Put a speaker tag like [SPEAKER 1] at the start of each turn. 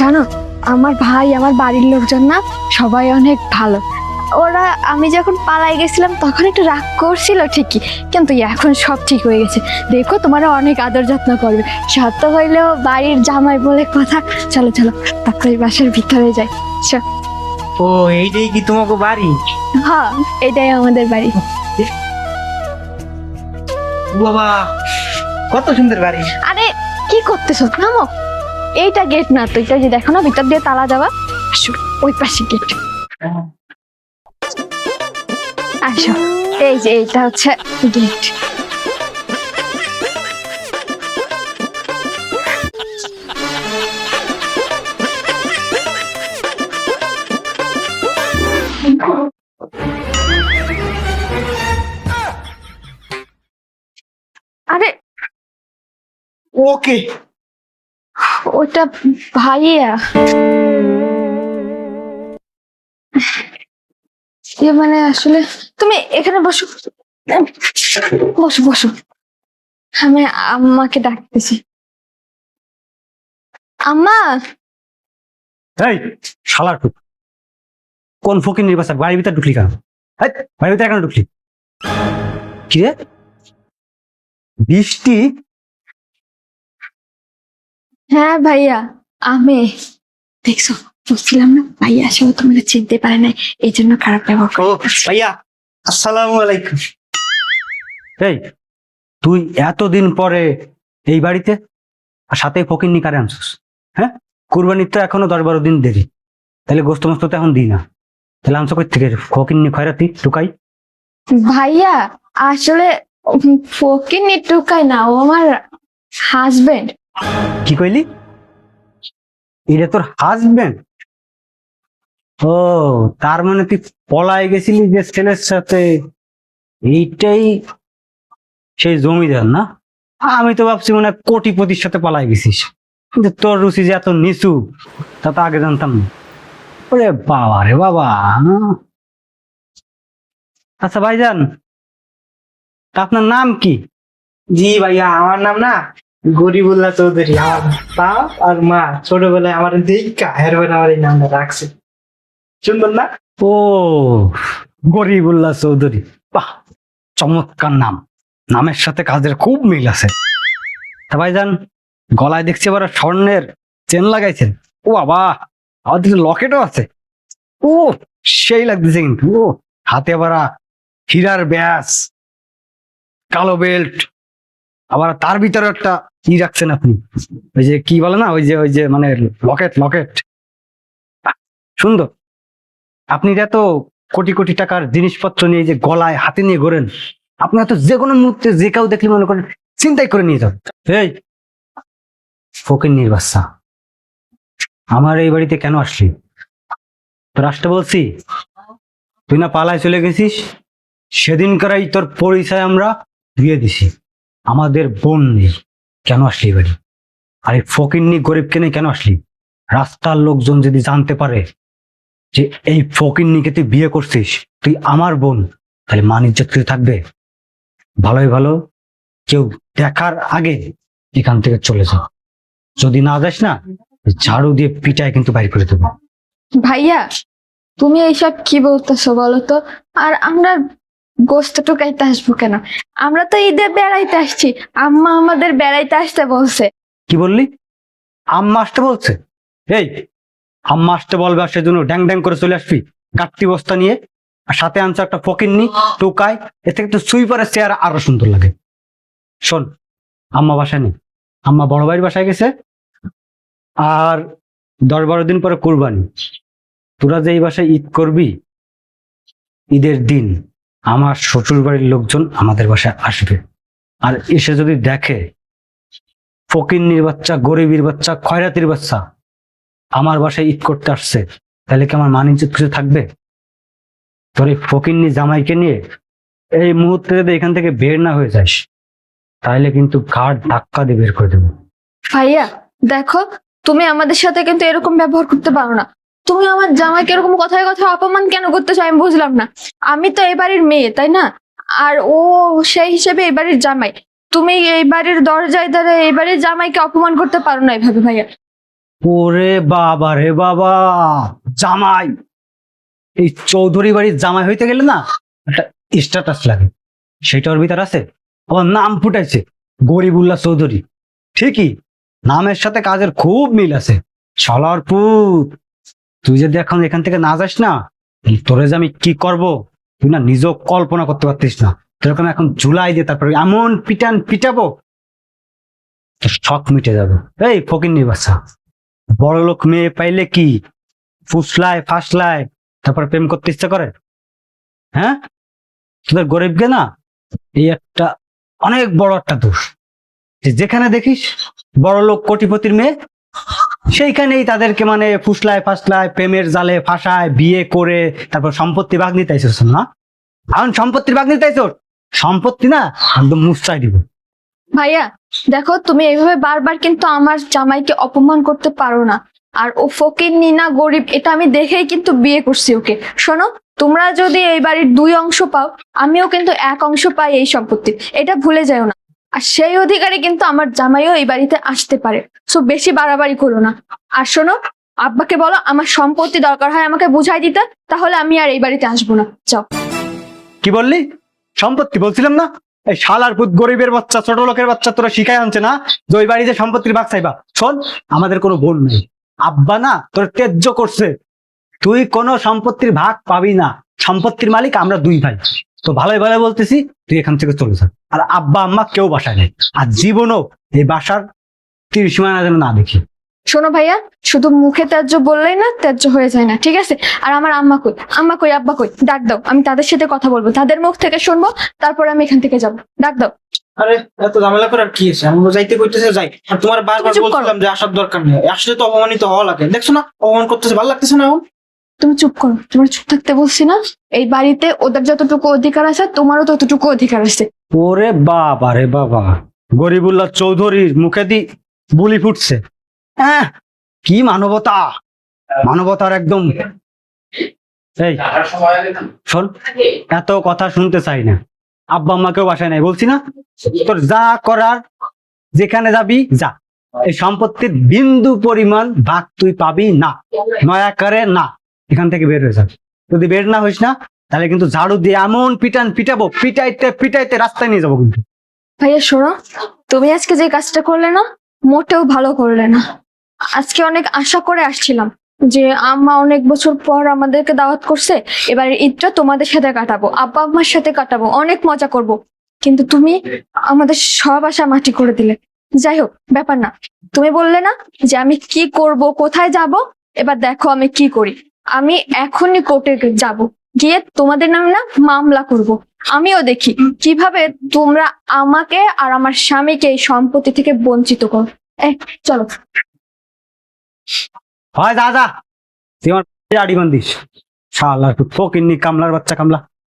[SPEAKER 1] জানো, আমার ভাই আমার বাড়ির লোকজন না সবাই অনেক ভালো। ওরা আমি যখন পালাই গেছিলাম তখন একটু রাগ করছিল ঠিকই, কিন্তু এখন সব ঠিক হয়ে গেছে। দেখো তোমার অনেক আদর যত্ন করবে, সত্য হইলেও বাড়ির জামাই বলে কথা। চলো চলো তাড়াতাড়ি বাসার ভিতরে যাই। চল।
[SPEAKER 2] ও এইটাই কি তোমাকে বাড়ি?
[SPEAKER 1] হ্যাঁ, এটাই আমাদের বাড়ি।
[SPEAKER 2] বাবা কত সুন্দর বাড়ি।
[SPEAKER 1] আরে কি করতেছো, নামো। এইটা গেট না তো, এটা যে দেখো না ভিতর দিয়ে তালা দেওয়া। আসো, ওই পাশে গেট। আসো, এই যে এইটা হচ্ছে গেট। আরে
[SPEAKER 2] ওকে
[SPEAKER 1] ওটা ভাইয়া। মানে আসলে তুমি এখানে বসো, বসো বসো। আমি আম্মাকে ডাকতেছি। আম্মা।
[SPEAKER 3] এই শালার টুক, কোন ফকির নির্বাচন বাড়ির ভিতরে ঢুকলি কেন? বাড়ির ভিতরে কেন ঢুকলি? কি রে, বৃষ্টি?
[SPEAKER 1] হ্যাঁ ভাইয়া, আমি দেখছো বলছিলাম না ভাইয়া আসলে তোমাকে চিনতে পারে নাই, এই জন্য খারাপ ব্যবহার
[SPEAKER 2] ও
[SPEAKER 1] করে।
[SPEAKER 2] ভাইয়া, আসসালামু আলাইকুম।
[SPEAKER 3] এই তুই এতদিন পরে এই বাড়িতে, আর সাথে ফকির নি কারে আনছিস? হ্যাঁ, কুরবানির তো এখনো 10-12 দিন দেরি, তাহলে গোস্ত মস্ত তো এখন দিই না, তাহলে আনছো কই থেকে ফকির নি খয়রাতি টুকাই?
[SPEAKER 1] ভাইয়া আসলে ফকির নিটুকাই না, ও আমার হাজবেন্ড।
[SPEAKER 3] কি কইলি? এটা তোর হাজবেন্ড? ও, তার মানে তুই পলায় গেছিলি যে ছেলের সাথে, এইটাই সেই জমিদার না? আমি তো ভাবছি মনে হয় কোটিপতির সাথে পালাই গেছিস, কিন্তু তোর রুচি যে এত নিচু তা তো আগে জানতাম না। ওরে বাবা রে বাবা। আচ্ছা ভাইজান, তা আপনার নাম কি?
[SPEAKER 2] জি ভাইয়া, আমার নাম না গরিবুল্লাহ চৌধুরী। আমার বাপ আর মা ছোটবেলায় আমার দেখা এরপর আমার এই নামটা রাখছে। সুন্দর না?
[SPEAKER 3] ও, গরিবুল্লাহ চৌধুরী, বাহ, চমৎকার নাম, নামের সাথে কাজের খুব মিল আছে। তা ভাইজান, গলায় দেখছি আবার স্বর্ণের চেন লাগাইছেন। ও বাবা, আবার দেখছি লকেটও আছে। ও, সেই লাগতেছে কিন্তু। ও, হাতে আবার হীরার ব্যাস, কালো বেল্ট, আবার তার ভিতরে একটা কি রাখছেন আপনি, ওই যে কি বলে না, ওই যে মানে লকেট লকেট। সুন্দর। আপনি এত কোটি কোটি টাকার জিনিসপত্র নিয়ে যে গলায় হাতে নিয়ে ঘোরেন, আপনার তো যে কোনো মুহূর্তে যে কেউ দেখলে মনে করেন চিন্তাই করে নিয়ে যান। এই ফকিন্নির বাচ্চা, আমার এই বাড়িতে কেন আসলি? তোর আসতে বলছি? তুই না পালায় চলে গেছিস, সেদিনকারই তোর পরিচয় আমরা দিয়ে দিছি। আমাদের বোন নেই, কেন আসলি এই বাড়ি? আর এই ফকিন্নি গরিবকে নিয়ে কেন আসলি? রাস্তার লোকজন যদি জানতে পারে যে এই ফকিন্নিকে তুই বিয়ে করছিস, তুই আমার বোন, তাহলে মান ইজ্জত কিছু থাকবে? ভালোই ভালো কেউ দেখার আগে এখান থেকে চলে যা, যদি না যাস না ঝাড়ু দিয়ে পিটায় কিন্তু বাইর করে দেবো।
[SPEAKER 1] ভাইয়া তুমি এইসব কি বলতেছো বলো তো? আর আমরা গোস্ত টুকাইতে আসবো কেন? আমরা তো ঈদে বেড়াইতে আসছি, আম্মা আমাদের বেড়াইতে আসতে বলছে।
[SPEAKER 3] কি বললি? আম্মা আসতে বলছে? এই, আম্মা আসতে বলবে আর সেজন্য ড্যাং ড্যাং করে চলে আসবি কাটতি বস্তা নিয়ে, আর সাথে আনছে একটা ফকিন্নি টোকায়, এর থেকে তো সুইপারের চেহারা আরো সুন্দর লাগে। শোন, আম্মা বাসায় নেই, আম্মা বড় ভাইয়ের বাসায় গেছে, আর 10-12 দিন পরে কুরবানি। তোরা যে এই বাসায় ঈদ করবি, ঈদের দিন আমার শ্বশুর বাড়ির লোকজন আমাদের বাসায় আসবে, আর এসে যদি দেখে ফকিন্নির বাচ্চা, গরিবের বাচ্চা, খয়রাতির বাচ্চা আমার বাসায় ঈদ করতে আসছে, তাহলে কি আমার মান ইজ্জত কিছু থাকবে? তোর এই ফকিন্নি জামাইকে নিয়ে এই মুহূর্তে যদি এখান থেকে বের না হয়ে যাস, তাহলে কিন্তু ঘাট ধাক্কা দিয়ে বের করে দেবো।
[SPEAKER 1] ভাইয়া দেখো, তুমি আমাদের সাথে কিন্তু এরকম ব্যবহার করতে পারো না। তুমি আমার জামাইকে এরকম কথায় কথায় অপমান কেন করতেছো আমি বুঝলাম না। আমি তো এই বাড়ির মেয়ে, তাই না? আর ও সেই হিসেবে এই বাড়ির জামাই। তুমি এই বাড়ির দরজায় দাঁড়িয়ে এই বাড়ির জামাইকে অপমান করতে পারো না এইভাবে ভাইয়া।
[SPEAKER 3] ওরে বাবা রে বাবা, জামাই! এই চৌধুরী বাড়ির জামাই হইতে গেলে না একটা স্ট্যাটাস লাগে, সেটা ওর ভিতর আছে। আমার নাম ফুটাইছে গরিবুল্লাহ চৌধুরী। ঠিকই, নামের সাথে কাজের খুব মিল আছে। শালার পুত, তুই যদি এখন এখান থেকে না যাস না, তাহলে তোরে যে আমি কি করব তুই না নিজেও কল্পনা করতে পারতিস না। তোরকম এখন ঝুলাই দিয়ে তারপরে এমন পিটান পিটাবো তোর শখ মিটে যাবে। এই ফকিন্নি বাচ্চা, বড় লোক মেয়ে পাইলে কি ফুসলায় ফাসলায় তারপর প্রেম করতে ইচ্ছা করে? হ্যাঁ, তোদের গরিবকে না এই একটা অনেক বড় একটা দোষ, যে যেখানে দেখিস বড় লোক কোটিপতির মেয়ে, সেইখানেই তাদেরকে মানে ফুসলায় ফাসলায় প্রেমের জালে ফাঁসায় বিয়ে করে তারপর সম্পত্তি ভাগ নিতে আইসোস না? এখন সম্পত্তির ভাগ নিতে আইসোস, সম্পত্তি না একদম মুছাই দিব।
[SPEAKER 1] ভাইয়া দেখো, তুমি এইভাবে বারবার কিন্তু আমার জামাইকে অপমান করতে পারো না। আর ও ফকিন্নি না গরিব এটা আমি দেখেই কিন্তু বিয়ে করছি ওকে। শোনো, তোমরা যদি এই বাড়ির 2 অংশ পাও, আমিও কিন্তু 1 অংশ পাই এই সম্পত্তির, এটা ভুলে যাও না। আর সেই অধিকারে কিন্তু আমার জামাইও এই বাড়িতে আসতে পারে। সো বেশি বাড়াবাড়ি করো না। আর শোনো, আব্বাকে বলো আমার সম্পত্তি দরকার হয় আমাকে বুঝাই দিতে, তাহলে আমি আর এই বাড়িতে আসবো না। যাও।
[SPEAKER 3] কি বললি? সম্পত্তি বলছিলাম না? এই শালার পুত গরিবের বাচ্চা ছোট লোকের বাচ্চা তোরা শিখাই আনছে না যে ওই বাড়িতে সম্পত্তির ভাগ চাইবা? শোন, আমাদের কোনো বোন নেই, আব্বা না তোর ত্যায্য করছে, তুই কোনো সম্পত্তির ভাগ পাবি না। সম্পত্তির মালিক আমরা 2 ভাই। তো ভালোই ভালো বলতেছি, তুই এখান থেকে চলে যা। আর আব্বা আম্মা কেউ বাসায় নেই, আর জীবনও এই বাসার 30 সীমানা যেন না দেখি।
[SPEAKER 1] শোনো ভাইয়া, শুধু মুখে ত্যায্য বললেই না ত্যায্য হয়ে যায় না, ঠিক আছে? আর আমার আম্মা কই, আম্মা কই, আব্বা কই, ডাক দাও, আমি তাদের সাথে কথা বলবো, তাদের মুখ থেকে শুনবো, তারপরে আমি এখান থেকে যাবো। ডাক দাও।
[SPEAKER 2] আরে এত ঝামেলা করার কি আছে? আমরা যাইতে কইতেছে যাই, আর তোমার বারবার
[SPEAKER 1] তুমি চুপ করো।
[SPEAKER 2] বলছিলাম যে আসার দরকার নেই, আসলে তো অপমানিত হওয়া লাগে। দেখছো না অপমান করতেছে, ভালো লাগতেছে না এখন?
[SPEAKER 1] তুমি চুপ করো, তোমার চুপ থাকতে বলছি না? এই বাড়িতে ওদের যতটুকু অধিকার আছে তোমারও ততটুকু অধিকার আছে।
[SPEAKER 3] ওরে বাবা রে বাবা, গরিবুল্লাহ চৌধুরীর মুখে দি বুলি ফুটছে। হ্যাঁ, কি মানবতা, মানবতার একদম। এই শোন, এত কথা শুনতে চাই না। আব্বা আম্মাকেও বাসায় নাই বলছি না? তোর যা করার যেখানে যাবি যা, এই সম্পত্তির বিন্দু পরিমাণ ভাগ তুই পাবি না। নয়া করে না, এখান থেকে বের হয়ে যাবি। যদি বের না হইস না, তাহলে কিন্তু ঝাড়ু দিয়ে এমন পিটান পিটাবো, পিটাইতে পিটাইতে রাস্তায় নিয়ে যাবো কিন্তু।
[SPEAKER 1] ভাইয়া শোনো, তুমি আজকে যে কাজটা করলে না, মোটেও ভালো করলে না। আজকে অনেক আশা করে আসছিলাম যে আম্মা অনেক বছর পর আমাদেরকে দাওয়াত করছে, এবারে ঈদটা তোমাদের সাথে কাটাবো, আব্বা আম্মার সাথে কাটাবো, অনেক মজা করব। কিন্তু তুমি আমাদের সব আশা মাটি করে দিলে। যাই হোক, ব্যাপার না। তুমি বললে না যে আমি কি করব, কোথায় যাব, এবার দেখো আমি কি করি। আমি এখনই কোর্টে যাব, গিয়ে তোমাদের নামে না মামলা করব। আমিও দেখি কিভাবে তোমরা আমাকে আর আমার স্বামীকে এই সম্পত্তি থেকে বঞ্চিত করো। চলো।
[SPEAKER 3] হয় যা যা, তুই আমার আড়ি বান্ধিস। শালা ফকিন্নি কামলার বাচ্চা কামলা।